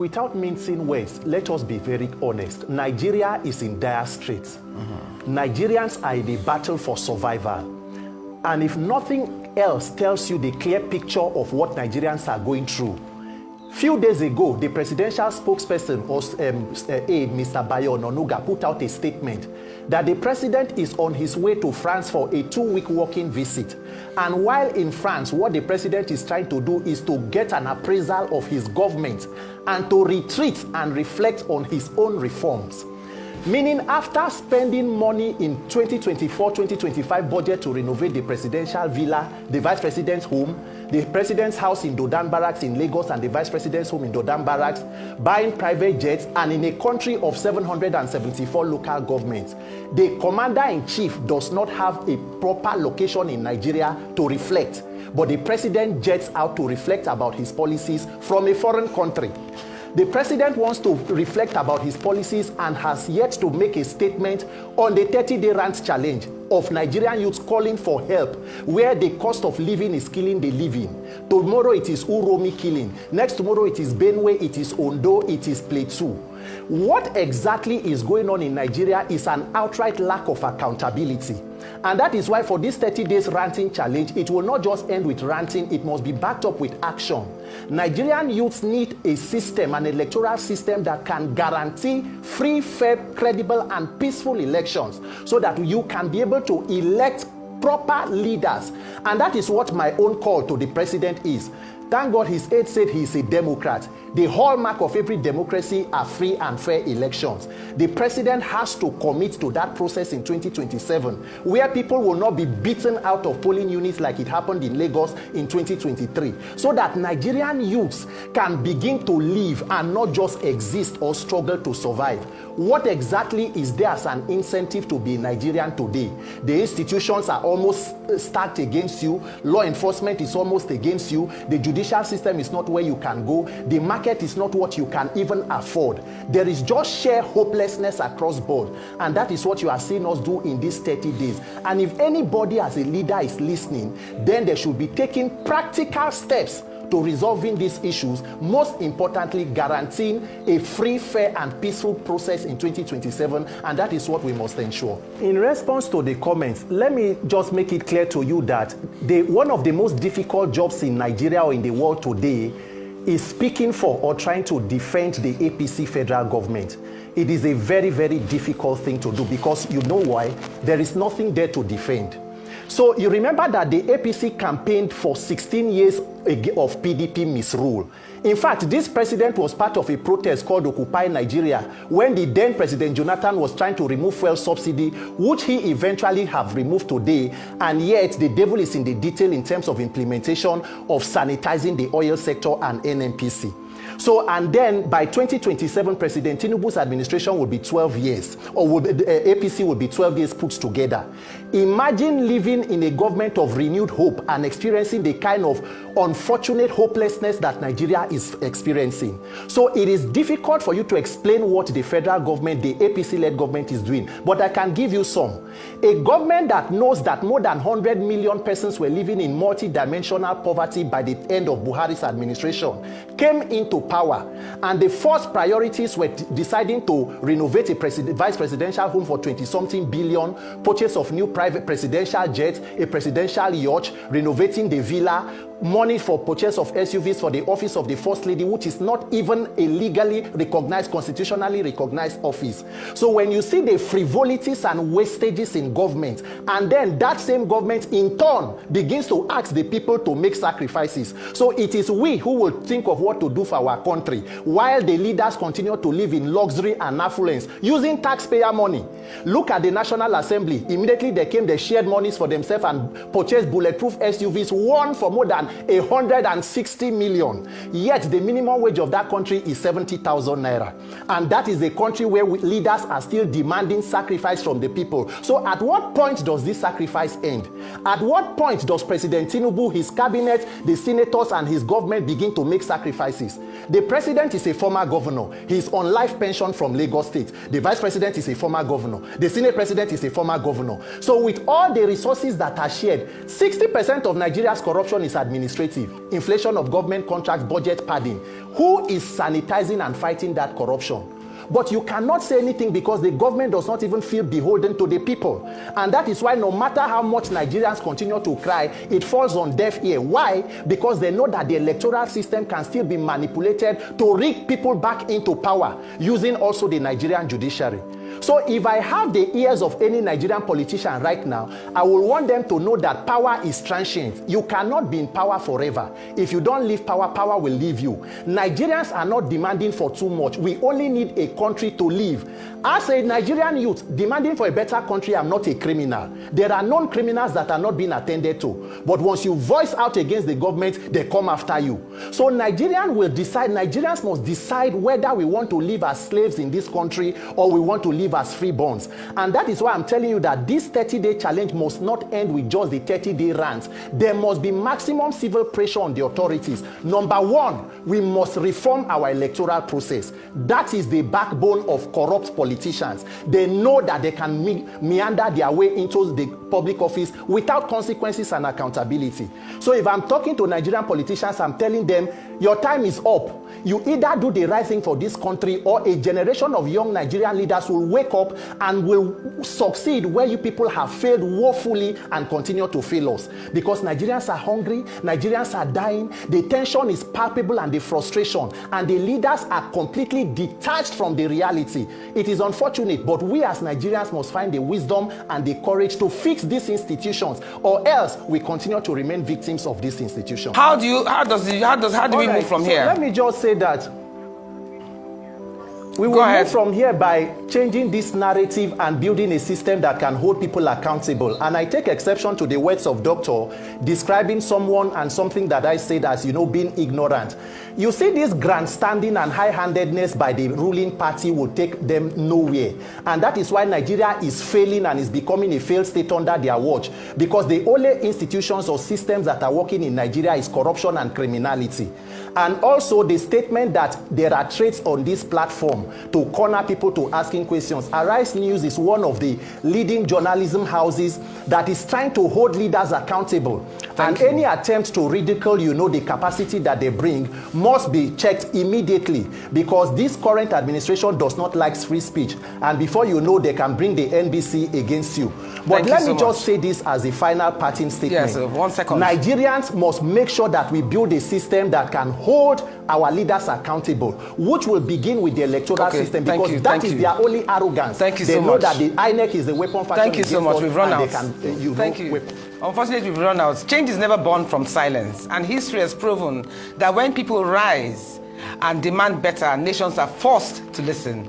Without mincing words, let us be very honest. Nigeria is in dire straits. Nigerians are in a battle for survival. And if nothing else tells you the clear picture of what Nigerians are going through, few days ago, the presidential spokesperson, Mr. Bayo Ononuga, put out a statement that the president is on his way to France for a 2-week working visit. And while in France, what the president is trying to do is to get an appraisal of his government and to retreat and reflect on his own reforms. Meaning, after spending money in 2024-2025 budget to renovate the presidential villa, the vice president's home, the president's house in Dodan Barracks in Lagos, and the vice president's home in Dodan Barracks, buying private jets, and in a country of 774 local governments, the commander-in-chief does not have a proper location in Nigeria to reflect, but the president jets out to reflect about his policies from a foreign country. The president wants to reflect about his policies and has yet to make a statement on the 30-day rant challenge of Nigerian youths calling for help, where the cost of living is killing the living. Tomorrow it is Uromi killing. Next tomorrow it is Benue, it is Ondo, it is Plateau. What exactly is going on in Nigeria is an outright lack of accountability. And that is why for this 30 days ranting challenge, it will not just end with ranting, it must be backed up with action. Nigerian youths need a system, an electoral system that can guarantee free, fair, credible, and peaceful elections so that you can be able to elect proper leaders. And that is what my own call to the president is. Thank God his aide said he is a Democrat. The hallmark of every democracy are free and fair elections. The president has to commit to that process in 2027, where people will not be beaten out of polling units like it happened in Lagos in 2023, so that Nigerian youths can begin to live and not just exist or struggle to survive. What exactly is there as an incentive to be Nigerian today? The institutions are almost stacked against you. Law enforcement is almost against you. The judicial system is not where you can go. The market is not what you can even afford. There is just sheer hopelessness across board. And that is what you are seeing us do in these 30 days. And if anybody as a leader is listening, then they should be taking practical steps to resolving these issues, most importantly guaranteeing a free, fair, and peaceful process in 2027, and that is what we must ensure. In response to the comments, let me just make it clear to you that one of the most difficult jobs in Nigeria or in the world today is speaking for or trying to defend the APC federal government. It is a very, very difficult thing to do because you know why? There is nothing there to defend. So you remember that the APC campaigned for 16 years of PDP misrule. In fact, this president was part of a protest called Occupy Nigeria when the then President Jonathan was trying to remove fuel subsidy, which he eventually have removed today, and yet the devil is in the detail in terms of implementation of sanitizing the oil sector and NNPC. So, and then by 2027, President Tinubu's administration will be 12 years, or APC will be 12 years put together. Imagine living in a government of renewed hope and experiencing the kind of unfortunate hopelessness that Nigeria is experiencing. So it is difficult for you to explain what the federal government, the APC-led government is doing, but I can give you some. A government that knows that more than 100 million persons were living in multi-dimensional poverty by the end of Buhari's administration came into power, and the first priorities were deciding to renovate a vice presidential home for 20-something billion, purchase of new private presidential jets, a presidential yacht, renovating the villa, money for purchase of SUVs for the office of the First Lady, which is not even a legally recognized, constitutionally recognized office. So when you see the frivolities and wastages in government, and then that same government in turn begins to ask the people to make sacrifices. So it is we who will think of what to do for our country, while the leaders continue to live in luxury and affluence using taxpayer money. Look at the National Assembly. Immediately they came, they shared monies for themselves and purchased bulletproof SUVs, one for more than 160 million. Yet the minimum wage of that country is 70,000 naira. And that is a country where leaders are still demanding sacrifice from the people. So at what point does this sacrifice end? At what point does President Tinubu, his cabinet, the senators, and his government begin to make sacrifices? The president is a former governor. He's on life pension from Lagos State. The vice president is a former governor. The senate president is a former governor. So with all the resources that are shared, 60% of Nigeria's corruption is administrative. Inflation of government contracts, budget padding. Who is sanitizing and fighting that corruption? But you cannot say anything because the government does not even feel beholden to the people. And that is why no matter how much Nigerians continue to cry, it falls on deaf ear. Why? Because they know that the electoral system can still be manipulated to rig people back into power, using also the Nigerian judiciary. So if I have the ears of any Nigerian politician right now, I will want them to know that power is transient. You cannot be in power forever. If you don't leave power, power will leave you. Nigerians are not demanding for too much. We only need a country to live. As a Nigerian youth, demanding for a better country, I'm not a criminal. There are known criminals that are not being attended to. But once you voice out against the government, they come after you. So Nigerians must decide whether we want to live as slaves in this country or we want to live as freeborns. And that is why I'm telling you that this 30-day challenge must not end with just the 30-day rants. There must be maximum civil pressure on the authorities. Number one, we must reform our electoral process. That is the backbone of corrupt politicians. They know that they can meander their way into the public office without consequences and accountability. So if I'm talking to Nigerian politicians, I'm telling them, your time is up. You either do the right thing for this country or a generation of young Nigerian leaders will wake up and will succeed where you people have failed woefully and continue to fail us. Because Nigerians are hungry, Nigerians are dying, the tension is palpable and the frustration, and the leaders are completely detached from the reality. It is unfortunate, but we as Nigerians must find the wisdom and the courage to fix these institutions, or else we continue to remain victims of these institutions. How do we move from here? Let me just say that we will move from here by changing this narrative and building a system that can hold people accountable. And I take exception to the words of Doctor describing someone and something that I said as, being ignorant. You see, this grandstanding and high-handedness by the ruling party will take them nowhere. And that is why Nigeria is failing and is becoming a failed state under their watch. Because the only institutions or systems that are working in Nigeria is corruption and criminality. And also the statement that there are traits on this platform to corner people to asking questions. Arise News is one of the leading journalism houses that is trying to hold leaders accountable. Any attempt to ridicule, the capacity that they bring must be checked immediately, because this current administration does not like free speech. And before you know, they can bring the NBC against you. But let me just say this as a final parting statement. Yes, 1 second. Nigerians must make sure that we build a system that can hold our leaders accountable, which will begin with the electoral system, because that is their only arrogance. Thank you so they much. know that the INEC is the weapon faction. Thank you so much. We've run out. Thank you. Unfortunately, we've run out. Change is never born from silence, and history has proven that when people rise and demand better, nations are forced to listen.